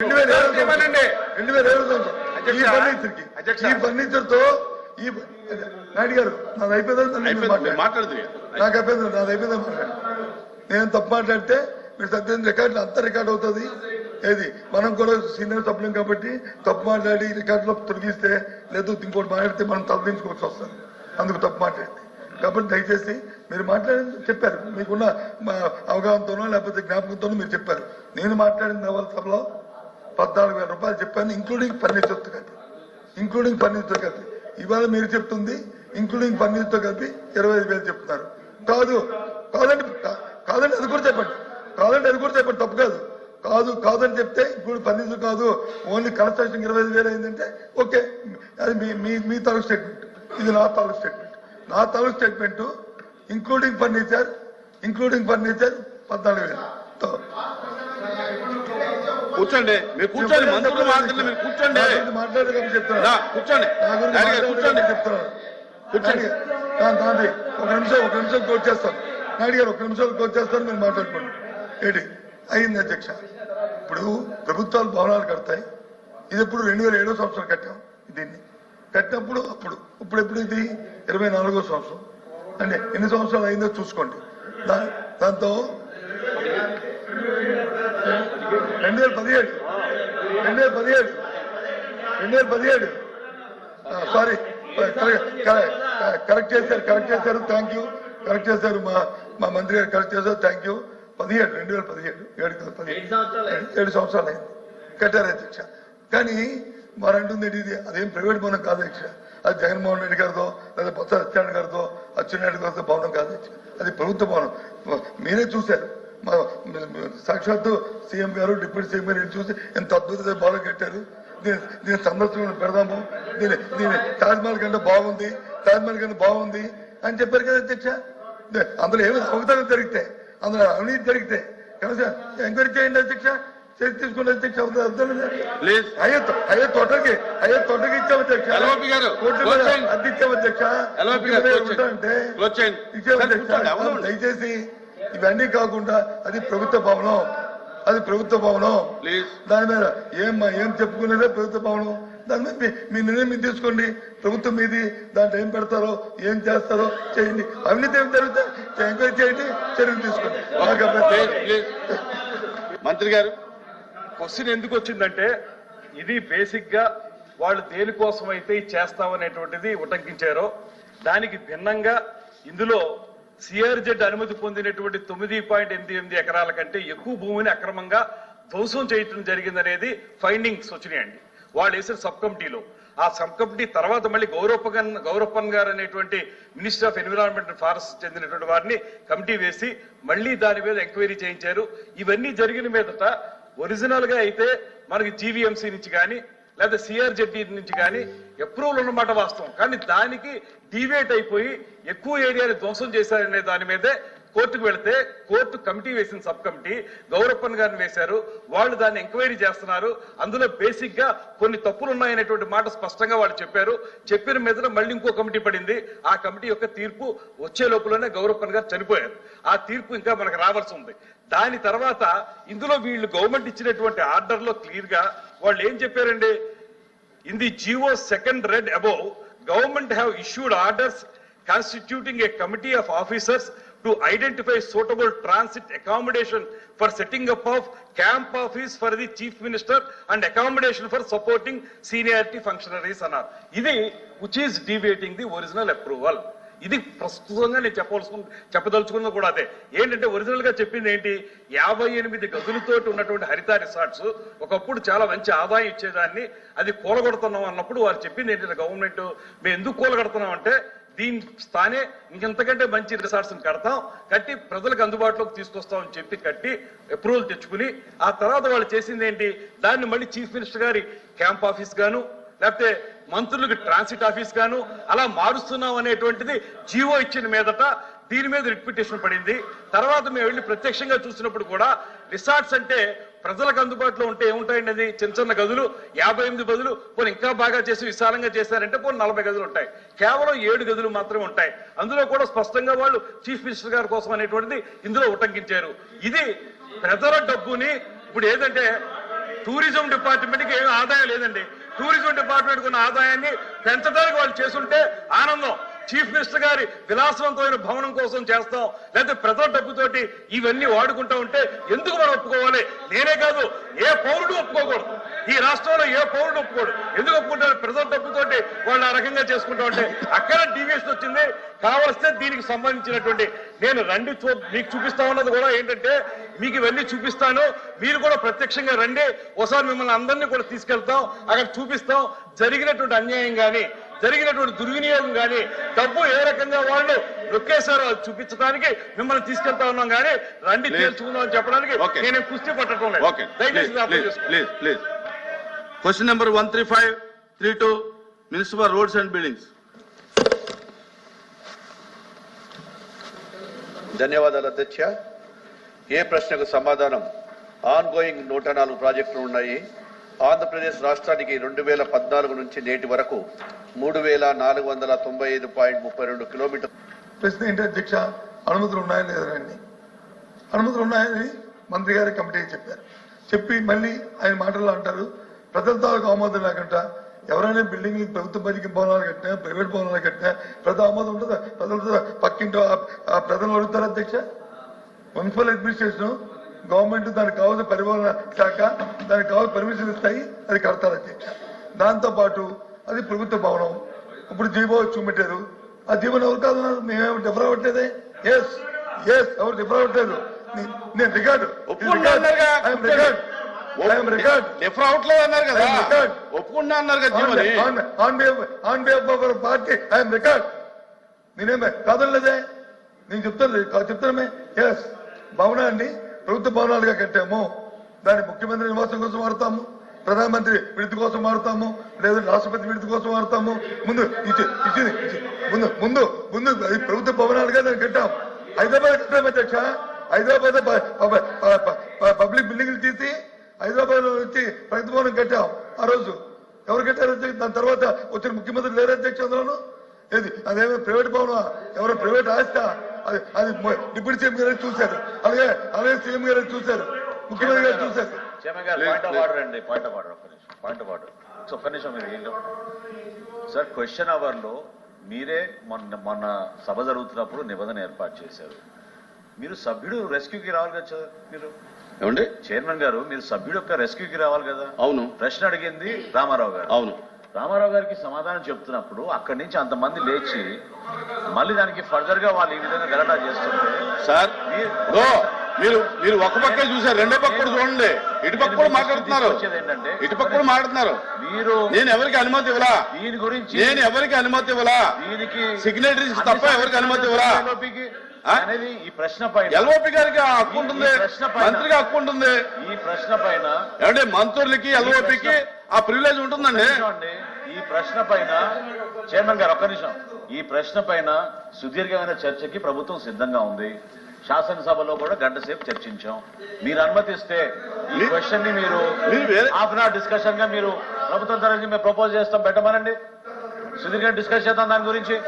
Furniture తో ఈ నాయుడు గారు నాది అయిపోయింది మాట్లాడుతుంది నాకు అయిపోయింది నాది అయిపోయింది మాట్లాడు. నేను తప్పు మాట్లాడితే మీరు సత్యం రికార్డులు అంతా రికార్డ్ అవుతుంది. ఏది మనం కూడా సీనియర్ సభ్యులం కాబట్టి తప్పు మాట్లాడి రికార్డులో తొలగిస్తే లేదు ఇంకోటి మాట్లాడితే మనం తలదించుకోవాల్సి వస్తుంది. అందుకు తప్పు మాట్లాడింది కాబట్టి దయచేసి మీరు మాట్లాడింది చెప్పారు, మీకున్న అవగాహనతోనో లేకపోతే జ్ఞాపకంతోనో మీరు చెప్పారు. నేను మాట్లాడిన నవల సభలో 14,000 రూపాయలు చెప్పాను, ఇంక్లూడింగ్ ఫర్నిచర్తో కలిపి. ఇవాళ మీరు చెప్తుంది ఇంక్లూడింగ్ ఫర్నిచర్తో కలిపి 25,000 చెప్తున్నారు. కాదండి అది కూడా చెప్పండి, తప్పు కాదని చెప్తే ఇప్పుడు ఫర్నిచర్ కాదు, ఓన్లీ కన్స్ట్రక్షన్ 25,000 అయిందంటే ఓకే, అది మీ తాలూకు స్టేట్మెంట్, ఇది నా తాలూకు స్టేట్మెంట్. Including furniture 14,000. కూర్చోండి, మీరు కూర్చోండి, మంత్రులు మాట్లాడండి, మీరు కూర్చోండి, మాట్లాడేది చెప్తున్నా, కూర్చోండి, కూర్చోండి. ఒక నిమిషం కోట్ చేస్తాను నాయుడు గారు, ఒక నిమిషం కోట్ చేస్తాను, మీరు మాట్లాడుకోండి. ఏంటి అయింది అధ్యక్ష? ఇప్పుడు ప్రభుత్వాలు భవనాలు కడతాయి. ఇది ఎప్పుడు 2007వ సంవత్సరం కట్టాం. దీన్ని కట్టినప్పుడు ఇప్పుడు ఇది 24వ సంవత్సరం. అంటే ఎన్ని సంవత్సరాలు అయిందో చూసుకోండి. దాంతో 2017 సారీ కరెక్ట్ చేశారు. థ్యాంక్ యూ, కరెక్ట్ చేశారు మా మంత్రి గారు, కరెక్ట్ చేశారు. Thank you. 2017 7 సంవత్సరాలు అయింది కట్టారు అధ్యక్ష. కానీ వారు అంటుంది ఇది అదేం ప్రైవేట్ భవనం కాదు అధ్యక్ష, అది జగన్మోహన్ రెడ్డి గారితో లేదా బొత్స సత్యనారాయణ గారితో అచ్చెన్నాయుడు గారితో భవనం కాదు అధ్యక్ష, అది ప్రభుత్వ భవనం. మీరే చూశారు, సాక్షాత్తు సీఎం గారు డిప్యూటీ సీఎం గారు చూసి ఎంత అద్భుతమైన భవనం కట్టారు. దీని సందర్శన పెడదాము, దీని తాజ్మహల్ కంటే బాగుంది అని చెప్పారు కదా అధ్యక్ష. అందులో ఏమి అవకతవకలు జరిగితే, అందులో అవినీతి జరిగితే కనీసం ఎంక్వైరీ చేయండి అధ్యక్ష, చర్య తీసుకునే అధ్యక్ష. అయ్యే తోటకి ఇచ్చాము అధ్యక్ష, అద్దె ఇచ్చాము అధ్యక్ష, అంటే ఇచ్చాము అధ్యక్ష. దయచేసి ఇవన్నీ కాకుండా అది ప్రభుత్వ భవనం, దాని మీద ఏం చెప్పుకునేదే ప్రభుత్వ భవనం. దాని మీద మీ నిర్ణయం మీరు తీసుకోండి. ప్రభుత్వం మీది, దాంట్లో ఏం పెడతారో ఏం చేస్తారో చేయండి. అవినీతి ఏం జరుగుతాయి ఎంక్వైరీ చేయండి, చర్యలు తీసుకోండి. మంత్రి గారు, క్వశ్చన్ ఎందుకు వచ్చిందంటే ఇది బేసిక్ గా వాళ్ళు దేనికోసం అయితే చేస్తామనేటువంటిది ఉటంకించారో దానికి భిన్నంగా ఇందులో సిఆర్జెడ్ అనుమతి పొందినటువంటి 9.88 ఎకరాల కంటే ఎక్కువ భూమిని అక్రమంగా ధ్వంసం చేయటం జరిగిందనేది ఫైండింగ్స్ వచ్చినాయండి వాళ్ళు వేసిన సబ్ కమిటీలో. ఆ సబ్ కమిటీ తర్వాత మళ్ళీ గౌరప్పన్ గారు అనేటువంటి minister of environment and forest చెందినటువంటి వారిని కమిటీ వేసి మళ్ళీ దాని మీద ఎంక్వైరీ చేయించారు. ఇవన్నీ జరిగిన మీదట ఒరిజినల్ గా అయితే మనకి జీవీఎంసీ నుంచి కానీ లేదా సిఆర్జెడ్డి నుంచి కానీ అప్రూవల్ ఉన్నమాట వాస్తవం. కానీ దానికి డీవియేట్ అయిపోయి ఎక్కువ ఏరియాని ధ్వంసం చేశారనే దాని మీదే కోర్టుకు వెళితే కోర్టు కమిటీ వేసిన సబ్ కమిటీ గౌరప్పన్ గారిని వేశారు. వాళ్ళు దాన్ని ఎంక్వైరీ చేస్తున్నారు. అందులో బేసిక్ గా కొన్ని తప్పులు ఉన్నాయనేటువంటి మాట స్పష్టంగా వాళ్ళు చెప్పారు. చెప్పిన మీద మళ్ళీ ఇంకో కమిటీ పడింది. ఆ కమిటీ యొక్క తీర్పు వచ్చే లోపలనే గౌరప్పన్ గారు చనిపోయారు. ఆ తీర్పు ఇంకా మనకు రావాల్సి ఉంది. దాని తర్వాత ఇందులో వీళ్ళు గవర్నమెంట్ ఇచ్చినటువంటి ఆర్డర్ లో క్లియర్ గా వాళ్ళు ఏం చెప్పారండి, in the G O second read above government have issued orders constituting a committee of officers to identify suitable transit accommodation for setting up of camp office for the chief minister and accommodation for supporting seniority functionaries అన్నారు. ఇది which is deviating the original approval. ఇది ప్రస్తుతంగా నేను చెప్పదలుచుకున్నది కూడా అదే. ఏంటంటే original గా చెప్పింది ఏంటి, 58 గదులతో ఉన్నటువంటి హరిత రిసార్ట్స్ ఒకప్పుడు చాలా మంచి ఆదాయం ఇచ్చేదాన్ని, అది కూలగొడుతున్నాం అన్నప్పుడు వారు చెప్పింది ఏంటంటే గవర్నమెంట్ మేము ఎందుకు కూలగొడుతున్నాం అంటే దీని స్థానే ఇంకెంతకంటే మంచి రిసార్ట్స్ కట్టి ప్రజలకు అందుబాటులోకి తీసుకొస్తామని చెప్పి కట్టి అప్రూవల్ తెచ్చుకుని ఆ తర్వాత వాళ్ళు చేసింది ఏంటి, దాన్ని మళ్ళీ చీఫ్ మినిస్టర్ గారి క్యాంప్ ఆఫీస్ గాను లేకపోతే మంత్రులకు ట్రాన్సిట్ ఆఫీస్ గాను అలా మారుస్తున్నాం అనేటువంటిది జీవో ఇచ్చిన మీదట దీని మీద రిట్ పిటిషన్ పడింది. తర్వాత మేము వెళ్ళి ప్రత్యక్షంగా చూసినప్పుడు కూడా రిసార్ట్స్ అంటే ప్రజలకు అందుబాటులో ఉంటే ఏముంటాయండి, అది చిన్న గదులు 58 బదులు పోనీ ఇంకా బాగా చేసి విశాలంగా చేశారంటే పోనీ 40 గదులు ఉంటాయి. కేవలం 7 గదులు మాత్రమే ఉంటాయి. అందులో కూడా స్పష్టంగా వాళ్ళు చీఫ్ మినిస్టర్ గారి కోసం అనేటువంటిది ఇందులో ఉటంకించారు. ఇది ప్రజల డబ్బుని ఇప్పుడు ఏదంటే టూరిజం డిపార్ట్మెంట్ కి ఏమీ ఆదాయం లేదండి. టూరిజం డిపార్ట్మెంట్ ఉన్న ఆదాయాన్ని పెంచడానికి వాళ్ళు చేస్తుంటే ఆనందం. చీఫ్ మినిస్టర్ గారి విలాసవంతమైన భవనం కోసం చేస్తాం, లేకపోతే ప్రజల డబ్బుతోటి ఇవన్నీ వాడుకుంటా ఉంటే ఎందుకు మనం ఒప్పుకోవాలి? నేనే కాదు, ఏ పౌరుడు ఒప్పుకోకూడదు. ఈ రాష్ట్రంలో ఏ పౌరుడు ఒప్పుకోడు. ఎందుకు ఒప్పుకుంటారు? ప్రజల డబ్బుతోటి వాళ్ళు ఆ రకంగా చేసుకుంటా ఉంటే అక్కడ డీవియేషన్ వచ్చింది. కావలిస్తే దీనికి సంబంధించినటువంటి నేను రండి మీకు చూపిస్తా ఉన్నది కూడా ఏంటంటే, మీకు ఇవన్నీ చూపిస్తాను, మీరు కూడా ప్రత్యక్షంగా రండి, ఒకసారి మిమ్మల్ని అందరినీ కూడా తీసుకెళ్తాం, అక్కడ చూపిస్తాం. జరిగినటువంటి అన్యాయం కానీ, జరిగినటువంటి దుర్వినియోగం కానీ, డబ్బు ఏ రకంగా వాళ్ళు నొక్కేశారో చూపించడానికి మిమ్మల్ని తీసుకెళ్తా ఉన్నాం. కానీ రండి తేల్చుకుందాం అని చెప్పడానికి నేను కుస్తీ పట్టడం లేదు. దయచేసి question number 13532 municipal roads and buildings. ధన్యవాదాలు అధ్యక్ష. ఏ ప్రశ్నకు సమాధానం? ఆన్ గోయింగ్ 104 ప్రాజెక్టులు ఉన్నాయి. ఆంధ్రప్రదేశ్ రాష్ట్రానికి 2014 నుంచి నేటి వరకు 3495.32 కిలోమీటర్లు. ప్రశ్న ఏంటి అధ్యక్ష? అనుమతులు ఉన్నాయా లేదండి? అనుమతులు ఉన్నాయని మంత్రి గారి కమిటీకి చెప్పారు. చెప్పి మళ్ళీ ఆయన మాటల్లో అంటారు ప్రజల తాలూకు ఆమోదం లేకుండా ఎవరైనా బిల్డింగ్ ప్రభుత్వ బడికి భవనాలు కట్టినా, ప్రైవేట్ భవనాలు కట్టినా ప్రజల ఆమోదం ఉంటుందా? ప్రజలతో పక్కింటో ప్రజలు అడుగుతారు అధ్యక్ష. మున్సిపల్ అడ్మినిస్ట్రేషన్ గవర్నమెంట్ దానికి కావాల్సిన పరిపాలన శాఖ దానికి కావాల్సిన పర్మిషన్ ఇస్తాయి, అది కడతారు అధ్యక్ష. దాంతో పాటు అది ప్రభుత్వ భవనం. ఇప్పుడు జీవో చూపెట్టారు. ఆ జీవోని ఎవరు కాదన్నారు? మేమేమి డిఫర్ అవ్వట్లేదే. ఎస్ ఎస్ ఎవరు డిఫర్ అవ్వట్లేదు. నేను రికార్డు డిఫర్ అన్నారు కదా, ఒప్పుకుంటా అన్నారు కదా. Party I'm record. నేనేమే కాదనలేదే, నేను చెప్తానమే. ఎస్ భవనాన్ని ప్రభుత్వ భవనాలుగా కట్టాము. దాన్ని ముఖ్యమంత్రి నివాసం కోసం వాడతాము, ప్రధానమంత్రి విడుదల కోసం వాడతాము, లేదా రాష్ట్రపతి విడుదల కోసం వాడతాము. ముందు ముందు ముందు అది ప్రభుత్వ భవనాలుగా దాన్ని కట్టాం. హైదరాబాద్ కట్టాము అధ్యక్ష. హైదరాబాద్ పబ్లిక్ బిల్డింగ్లు తీసి హైదరాబాద్ లో వచ్చి ప్రభుత్వ భవనం కట్టాం. ఆ రోజు ఎవరు కట్టారు అధ్యక్ష? దాని తర్వాత వచ్చిన ముఖ్యమంత్రి లేరు అధ్యక్ష. అందులోను ఏది అదేమో ప్రైవేట్ భవనం, ఎవరో ప్రైవేట్ ఆస్తా, అది డిప్యూటీ సీఎం గారు చూశారు, అలాగే సీఎం గారు చూశారు, ముఖ్యమంత్రి గారు చూశారు. ఒక్క నిమిషం మీరు సార్, క్వశ్చన్ అవర్ లో మీరే మొన్న సభ జరుగుతున్నప్పుడు నిబంధన ఏర్పాటు చేశారు. మీరు సభ్యుడు రెస్క్యూకి రావాలి కదా సార్. మీరు ఏమండి చైర్మన్ గారు, మీరు సభ్యుడు యొక్క రెస్క్యూకి రావాలి కదా. అవును. ప్రశ్న అడిగింది రామారావు గారు. అవును. రామారావు గారికి సమాధానం చెప్తున్నప్పుడు అక్కడి నుంచి అంతమంది లేచి మళ్ళీ దానికి ఫర్దర్ గా వాళ్ళు ఈ విధంగా గలాటా చేస్తుంటే సార్, మీరు ఒక పక్కే చూసారు, రెండో పక్క కూడా చూడండి. ఇటుపక్క కూడా మాట్లాడుతున్నారు, ఇటుపక్క కూడా మాట్లాడుతున్నారు. మీరు నేను ఎవరికి అనుమతి ఇవ్వలా, దీని గురించి నేను ఎవరికి అనుమతి ఇవ్వలా, దీనికి సిగ్నేటరీస్ తప్ప ఎవరికి అనుమతి ఇవ్వలా అనేది ఈ ప్రశ్న పైన ఎల్ఓపి గారికి హక్కు ఉంటుంది, మంత్రికి హక్కు ఉంటుంది. ఈ ప్రశ్న పైన ఏమంటే మంత్రులకి ఎల్ఓపికి ఆ ప్రివిలేజ్ ఉంటుందండి. ఈ ప్రశ్న పైన చైర్మన్ గారు ఒక్క నిమిషం, ఈ ప్రశ్న పైన సుదీర్ఘమైన చర్చకి ప్రభుత్వం సిద్ధంగా ఉంది. శాసనసభలో కూడా గంట సేపు చర్చించాం. మీరు అనుమతిస్తే ఈ క్వశ్చన్ ని మీరు హాఫ్ అన్ అవర్ డిస్కషన్ గా మీరు ప్రభుత్వం తరఫు మేము ప్రపోజ్ చేస్తాం, పెట్టమనండి. సుదీర్ఘంగా డిస్కస్ చేద్దాం దాని గురించి.